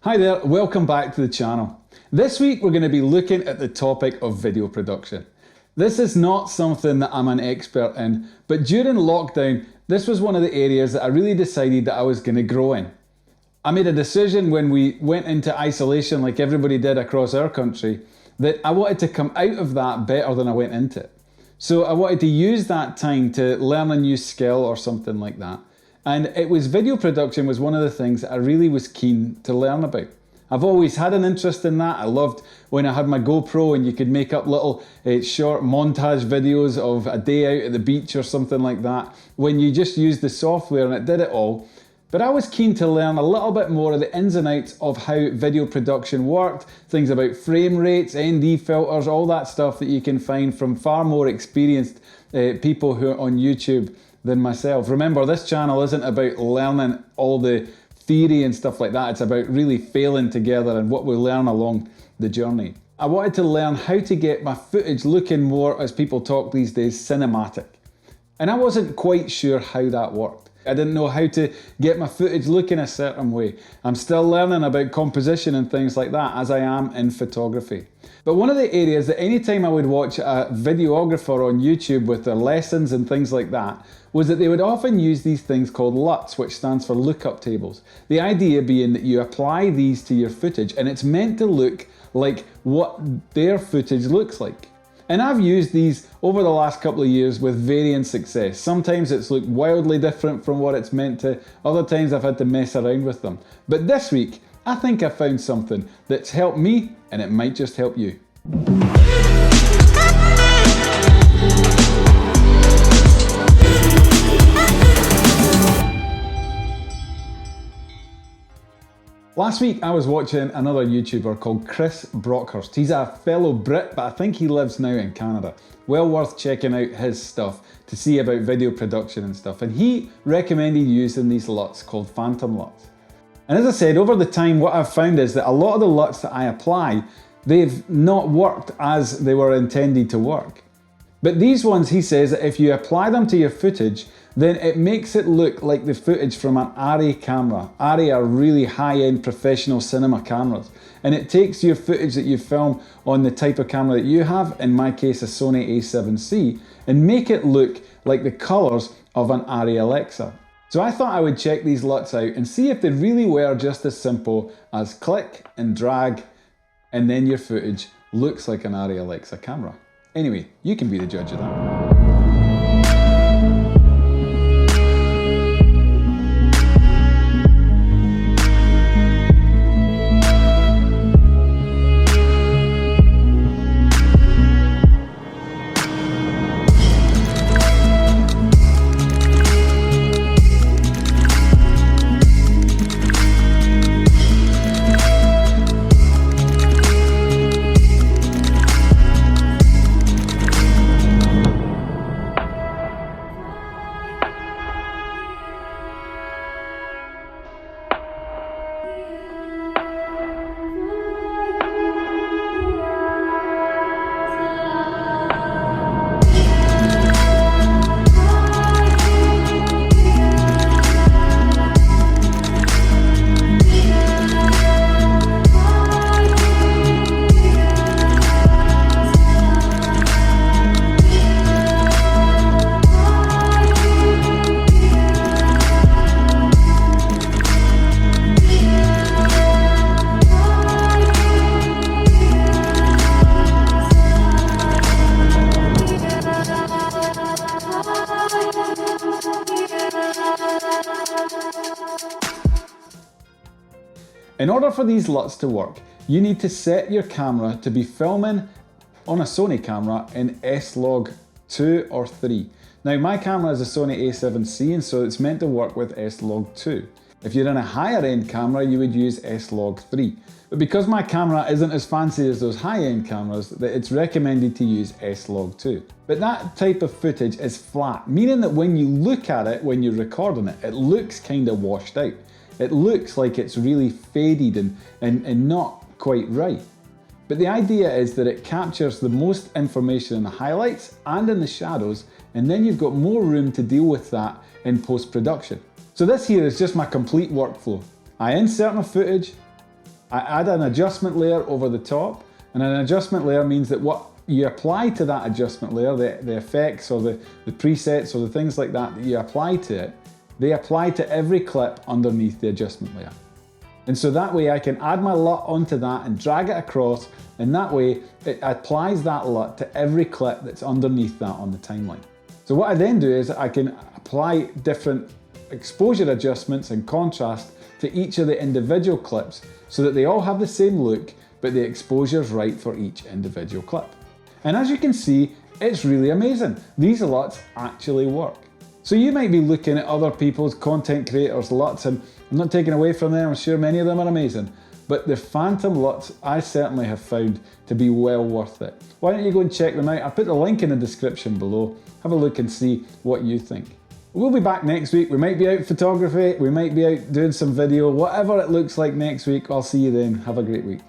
Hi there, welcome back to the channel. This week we're going to be looking at the topic of video production. This is not something that I'm an expert in, but during lockdown, this was one of the areas that I really decided that I was going to grow in. I made a decision when we went into isolation like everybody did across our country, that I wanted to come out of that better than I went into it. So I wanted to use that time to learn a new skill or something like that. And video production was one of the things that I really was keen to learn about. I've always had an interest in that. I loved when I had my GoPro and you could make up little short montage videos of a day out at the beach or something like that, when you just used the software and it did it all. But I was keen to learn a little bit more of the ins and outs of how video production worked, things about frame rates, ND filters, all that stuff that you can find from far more experienced people who are on YouTube than myself. Remember, this channel isn't about learning all the theory and stuff like that. It's about really failing together and what we learn along the journey. I wanted to learn how to get my footage looking more, as people talk these days, cinematic. And I wasn't quite sure how that worked. I didn't know how to get my footage looking a certain way. I'm still learning about composition and things like that, as I am in photography. But one of the areas that anytime I would watch a videographer on YouTube with their lessons and things like that, was that they would often use these things called LUTs, which stands for lookup tables. The idea being that you apply these to your footage and it's meant to look like what their footage looks like. And I've used these over the last couple of years with varying success. Sometimes it's looked wildly different from what it's meant to, other times I've had to mess around with them. But this week, I think I found something that's helped me, and it might just help you. Last week I was watching another YouTuber called Chris Brockhurst. He's a fellow Brit, but I think he lives now in Canada. Well worth checking out his stuff to see about video production and stuff. And he recommended using these LUTs called phantom LUTs. And as I said, over the time what I've found is that a lot of the LUTs that I apply, they've not worked as they were intended to work. But these ones, he says that if you apply them to your footage, then it makes it look like the footage from an Arri camera. Arri are really high-end professional cinema cameras. And it takes your footage that you film on the type of camera that you have, in my case a Sony a7C, and make it look like the colours of an Arri Alexa. So I thought I would check these LUTs out and see if they really were just as simple as click and drag, and then your footage looks like an Arri Alexa camera. Anyway, you can be the judge of that. In order for these LUTs to work, you need to set your camera to be filming on a Sony camera in S-Log 2 or 3. Now my camera is a Sony a7C, and so it's meant to work with S-Log 2. If you're in a higher end camera, you would use S-Log 3. But because my camera isn't as fancy as those high-end cameras, it's recommended to use S-Log 2. But that type of footage is flat, meaning that when you look at it, when you're recording it, it looks kind of washed out. It looks like it's really faded and not quite right. But the idea is that it captures the most information in the highlights and in the shadows, and then you've got more room to deal with that in post-production. So this here is just my complete workflow. I insert my footage, I add an adjustment layer over the top, and an adjustment layer means that what you apply to that adjustment layer, the effects or the presets or the things like that that you apply to it, they apply to every clip underneath the adjustment layer. And so that way I can add my LUT onto that and drag it across, and that way it applies that LUT to every clip that's underneath that on the timeline. So what I then do is I can apply different exposure adjustments and contrast to each of the individual clips so that they all have the same look, but the exposure's right for each individual clip. And as you can see, it's really amazing. These LUTs actually work. So you might be looking at other people's content creators' LUTs, and I'm not taking away from them, I'm sure many of them are amazing, but the Phantom LUTs I certainly have found to be well worth it. Why don't you go and check them out? I'll put the link in the description below. Have a look and see what you think. We'll be back next week. We might be out photography, we might be out doing some video, whatever it looks like next week. I'll see you then. Have a great week.